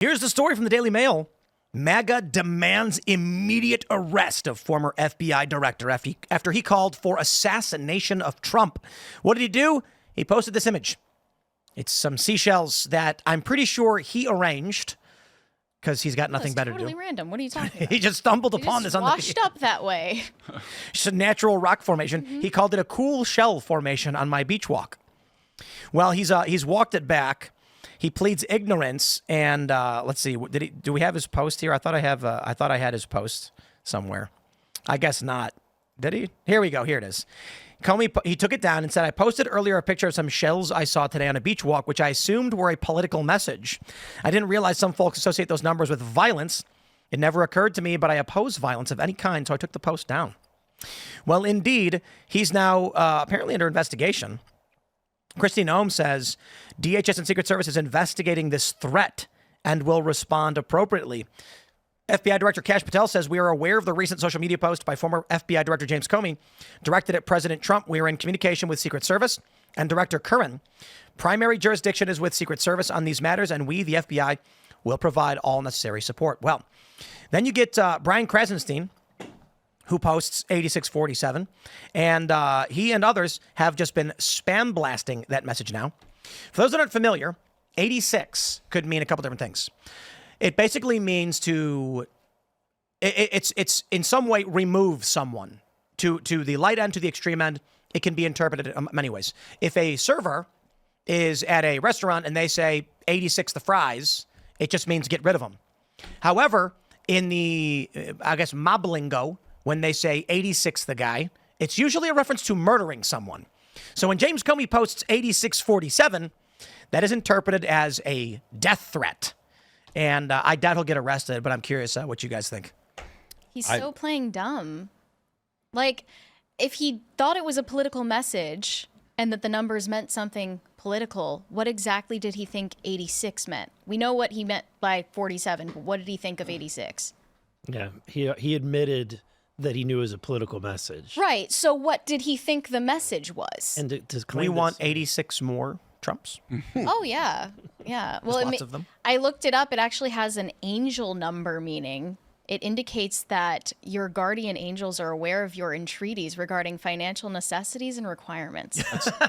Here's the story from the Daily Mail. MAGA demands immediate arrest of former FBI director after he called for assassination of Trump. What did he do? He posted this image. It's some seashells that I'm pretty sure he arranged because he's got nothing better to do. Totally random. What are you talking about? He just stumbled upon this on the washed up that way. It's a natural rock formation. Mm-hmm. He called it a cool shell formation on my beach walk. Well, he's walked it back. He pleads ignorance, and let's see. Do we have his post here? I thought I had his post somewhere. I guess not. Did he? Here we go. Here it is. Comey, he took it down and said, I posted earlier a picture of some shells I saw today on a beach walk, which I assumed were a political message. I didn't realize some folks associate those numbers with violence. It never occurred to me, but I oppose violence of any kind, so I took the post down. Well, indeed, he's now apparently under investigation. Christine Ohm says DHS and Secret Service is investigating this threat and will respond appropriately. FBI Director Kash Patel says we are aware of the recent social media post by former FBI Director James Comey directed at President Trump. We are in communication with Secret Service and Director Curran. Primary jurisdiction is with Secret Service on these matters, and we, the FBI, will provide all necessary support. Well, then you get Brian Krasenstein, who posts 8647, and he and others have just been spam blasting that message now. For those that aren't familiar, 86 could mean a couple different things. It basically means it's in some way remove someone to the light end, to the extreme end. It can be interpreted in many ways. If a server is at a restaurant and they say 86 the fries, it just means get rid of them. However, in the, mob lingo, when they say 86 the guy, it's usually a reference to murdering someone. So when James Comey posts 8647, that is interpreted as a death threat. And I doubt he'll get arrested, but I'm curious what you guys think. He's so playing dumb. Like, if he thought it was a political message and that the numbers meant something political, what exactly did he think 86 meant? We know what he meant by 47, but what did he think of 86? Yeah, he admitted that he knew it was a political message. Right. So what did he think the message was? And to claim we want 86 more Trumps. Oh, yeah. Yeah. Well, lots of them. I looked it up. It actually has an angel number meaning. It indicates that your guardian angels are aware of your entreaties regarding financial necessities and requirements.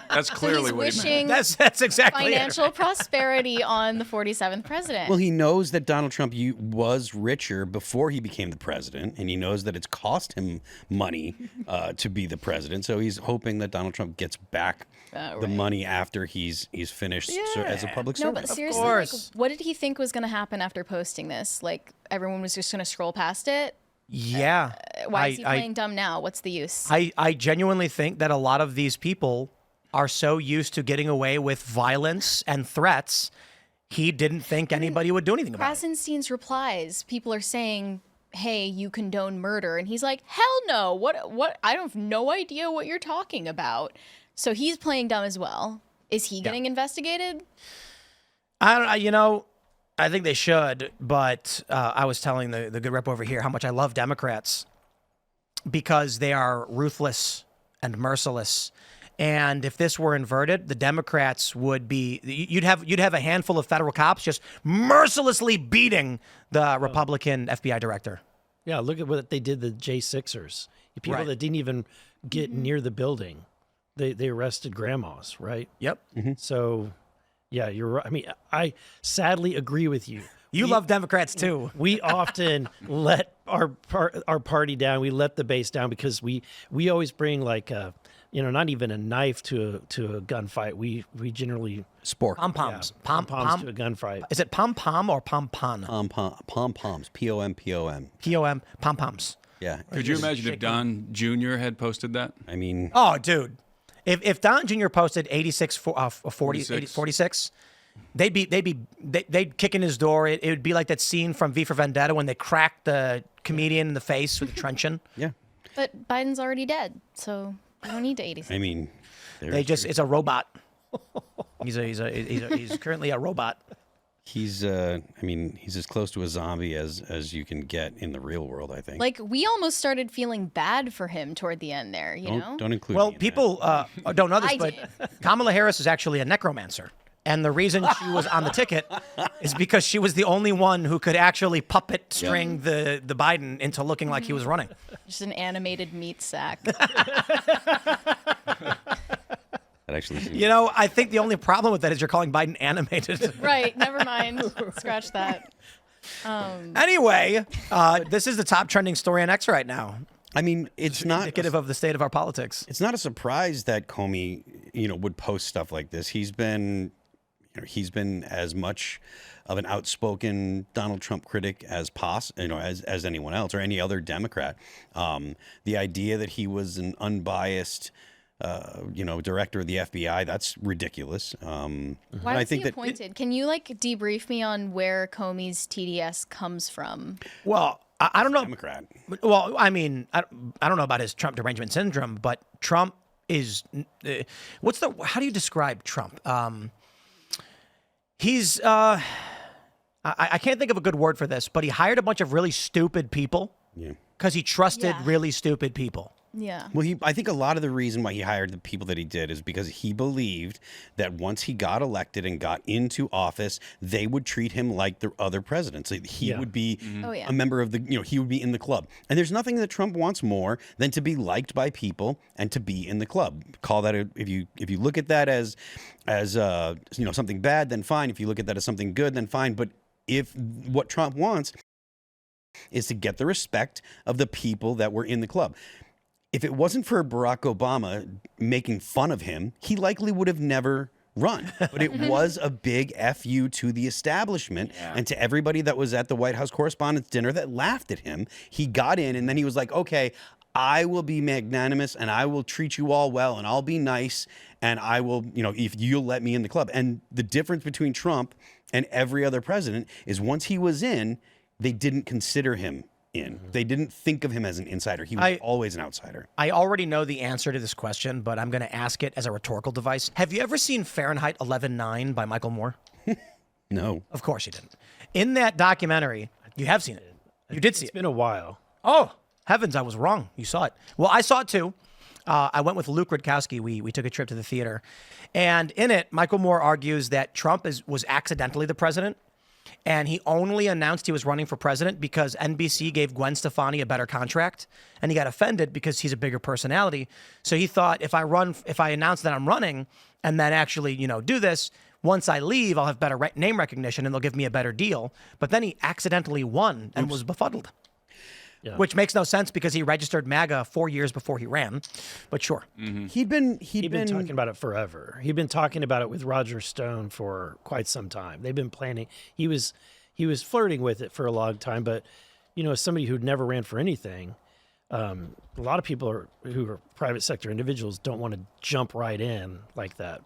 That's clearly so what he meant. That's exactly financial prosperity on the 47th president. Well, he knows that Donald Trump was richer before he became the president, and he knows that it's cost him money to be the president. So he's hoping that Donald Trump gets back the money after he's finished as a public servant. No, but seriously, like, what did he think was going to happen after posting this? Like, everyone was just going to scroll past it? Yeah. Why is he playing dumb now? What's the use? I genuinely think that a lot of these people are so used to getting away with violence and threats, he didn't think anybody would do anything about it. Krasenstein's replies, people are saying, hey, you condone murder. And he's like, hell no. What? I have no idea what you're talking about. So he's playing dumb as well. Is he getting investigated? I don't know. I think they should, but I was telling the good rep over here how much I love Democrats because they are ruthless and merciless. And if this were inverted, the Democrats would be you'd have a handful of federal cops just mercilessly beating the Republican FBI director. Yeah, look at what they did to J6ers. People that didn't even get near the building. They arrested grandmas, right? Yep. Mm-hmm. So, yeah, you're right. I mean, I sadly agree with you. You love Democrats too. We often let our party down. We let the base down because we always bring like not even a knife to a gunfight. We generally spork pom-poms. Yeah, pom-poms to a gunfight. Is it pom-pom or pom-pon? Pom-poms. P-O-M-P-O-M. P-O-M. Pom-poms. Yeah. Could you imagine if Don Jr. had posted that? I mean, oh, dude. If Don Jr. posted 46, they'd kick in his door. It would be like that scene from V for Vendetta when they cracked the comedian in the face with the truncheon. Yeah. But Biden's already dead, so you don't need to 86. I mean, it's a robot. He's currently a robot. He's as close to a zombie as you can get in the real world, I think. Like, we almost started feeling bad for him toward the end there, you know? Don't include Well, me in people don't know this, but Kamala Harris is actually a necromancer. And the reason she was on the ticket is because she was the only one who could actually puppet string the Biden into looking like he was running. Just an animated meat sack. That actually seems I think the only problem with that is you're calling Biden animated. Right, never mind. Scratch that. Anyway, this is the top trending story on X right now. I mean, it's not Indicative of the state of our politics. It's not a surprise that Comey, would post stuff like this. He's been as much of an outspoken Donald Trump critic as as anyone else or any other Democrat. The idea that he was an unbiased, director of the FBI, that's ridiculous. Why was he appointed? Can you debrief me on where Comey's TDS comes from? Well, I don't know. Democrat. Well, I mean, I don't know about his Trump derangement syndrome, but Trump is how do you describe Trump? He's I can't think of a good word for this, but he hired a bunch of really stupid people because he trusted really stupid people. Yeah. Well, I think a lot of the reason why he hired the people that he did is because he believed that once he got elected and got into office, they would treat him like the other presidents. He would be a member of he would be in the club. And there's nothing that Trump wants more than to be liked by people and to be in the club. Call that if you look at that as something bad, then fine. If you look at that as something good, then fine. But if what Trump wants is to get the respect of the people that were in the club. If it wasn't for Barack Obama making fun of him, he likely would have never run. But it was a big FU to the establishment and to everybody that was at the White House Correspondents' Dinner that laughed at him. He got in and then he was like, okay, I will be magnanimous and I will treat you all well and I'll be nice and I will, if you'll let me in the club. And the difference between Trump and every other president is once he was in, they didn't consider him in. They didn't think of him as an insider. He was always an outsider. I already know the answer to this question, but I'm going to ask it as a rhetorical device. Have you ever seen Fahrenheit 11/9 by Michael Moore? No. Of course you didn't. In that documentary, you have seen it. You did see it. It's been a while. Oh, heavens, I was wrong. You saw it. Well, I saw it too. I went with Luke Rudkowski. We took a trip to the theater. And in it, Michael Moore argues that Trump was accidentally the president. And he only announced he was running for president because NBC gave Gwen Stefani a better contract. And he got offended because he's a bigger personality. So he thought if I announce that I'm running and then actually, do this, once I leave, I'll have better name recognition and they'll give me a better deal. But then he accidentally won and was befuddled. Yeah. Which makes no sense because he registered MAGA 4 years before he ran. But sure. Mm-hmm. He'd been talking about it forever. He'd been talking about it with Roger Stone for quite some time. They've been planning. He was flirting with it for a long time. But, as somebody who'd never ran for anything, a lot of people who are private sector individuals don't want to jump right in like that.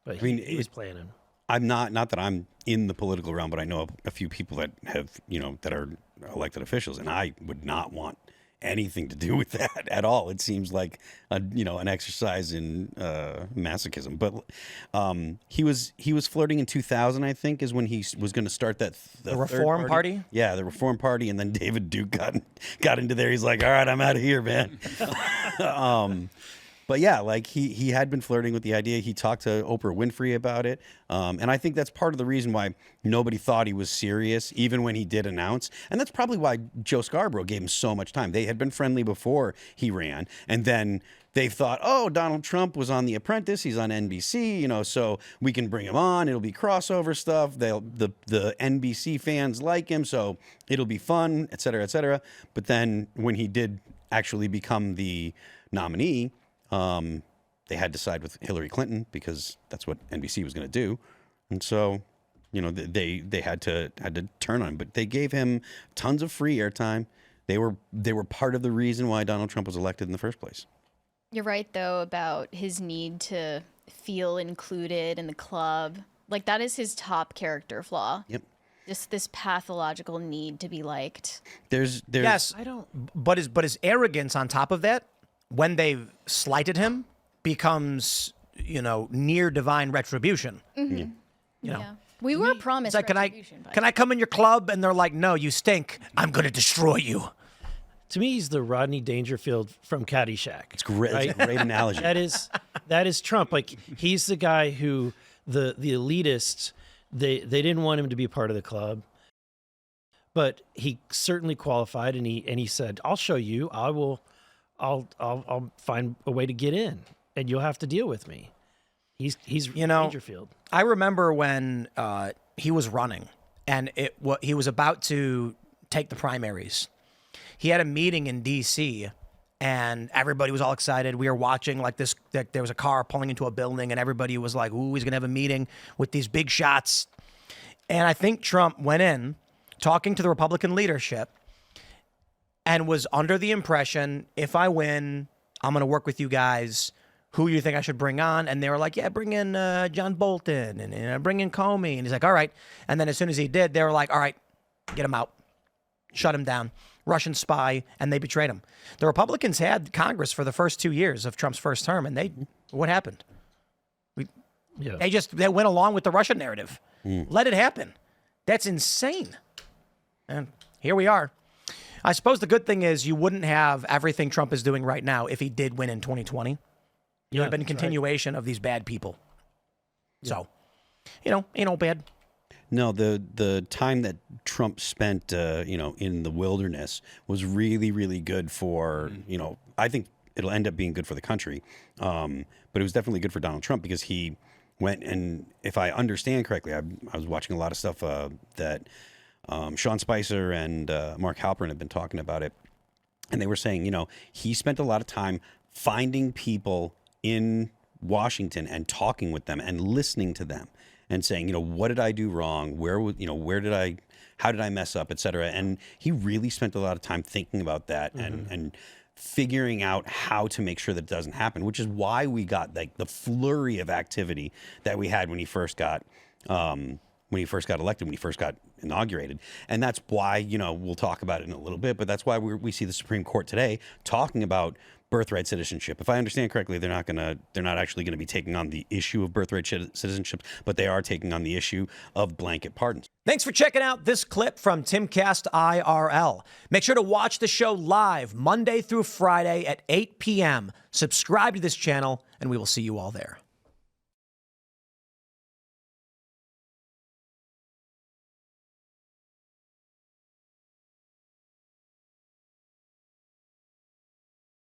But he was planning. I'm not that I'm in the political realm, but I know a few people that have, that are elected officials, and I would not want anything to do with that at all. It seems like an exercise in masochism. But he was flirting in 2000, I think, is when he was going to start the Reform Party. Yeah, the Reform Party, and then David Duke got into there. He's like, all right, I'm out of here, man. But yeah, he had been flirting with the idea. He talked to Oprah Winfrey about it. And I think that's part of the reason why nobody thought he was serious, even when he did announce. And that's probably why Joe Scarborough gave him so much time. They had been friendly before he ran. And then they thought, oh, Donald Trump was on The Apprentice. He's on NBC, so we can bring him on. It'll be crossover stuff. The NBC fans like him, so it'll be fun, et cetera, et cetera. But then when he did actually become the nominee, they had to side with Hillary Clinton because that's what NBC was going to do. And so, they had to turn on him, but they gave him tons of free airtime. They were part of the reason why Donald Trump was elected in the first place. You're right, though, about his need to feel included in the club. That is his top character flaw. Yep. Just this pathological need to be liked. There's yes, but his arrogance on top of that, when they've slighted him, becomes, near divine retribution. Mm-hmm. Yeah. We were promised it's like, retribution. Can I come in your club? And they're like, no, you stink. I'm going to destroy you. To me, he's the Rodney Dangerfield from Caddyshack. It's great. Right? It's a great analogy. That is Trump. He's the guy who the elitists, they didn't want him to be part of the club. But he certainly qualified, and he said, "I'll show you. I'll find a way to get in, and you'll have to deal with me." He's Dangerfield. I remember when he was running, and he was about to take the primaries. He had a meeting in D.C., and everybody was all excited. We were watching like this. There was a car pulling into a building, and everybody was like, "Ooh, he's gonna have a meeting with these big shots." And I think Trump went in, talking to the Republican leadership, and was under the impression, if I win, I'm going to work with you guys. Who do you think I should bring on? And they were like, yeah, bring in John Bolton and bring in Comey. And he's like, all right. And then as soon as he did, they were like, all right, get him out. Shut him down. Russian spy. And they betrayed him. The Republicans had Congress for the first 2 years of Trump's first term. And what happened? They went along with the Russian narrative. Let it happen. That's insane. And here we are. I suppose the good thing is you wouldn't have everything Trump is doing right now if he did win in 2020. It would have been a continuation of these bad people. So, ain't all bad. No, the time that Trump spent, in the wilderness was really, really good for, I think it'll end up being good for the country. But it was definitely good for Donald Trump because he went and, if I understand correctly, I was watching a lot of stuff that Sean Spicer and Mark Halperin have been talking about it. And they were saying, he spent a lot of time finding people in Washington and talking with them and listening to them and saying, what did I do wrong? How did I mess up, et cetera? And he really spent a lot of time thinking about that and figuring out how to make sure that it doesn't happen, which is why we got like the flurry of activity that we had when he first got elected, when he first got inaugurated. And that's why, we'll talk about it in a little bit, but that's why we see the Supreme Court today talking about birthright citizenship. If I understand correctly, they're not actually going to be taking on the issue of birthright citizenship, but they are taking on the issue of blanket pardons. Thanks for checking out this clip from Timcast IRL. Make sure to watch the show live Monday through Friday at 8 p.m. Subscribe to this channel, and we will see you all there.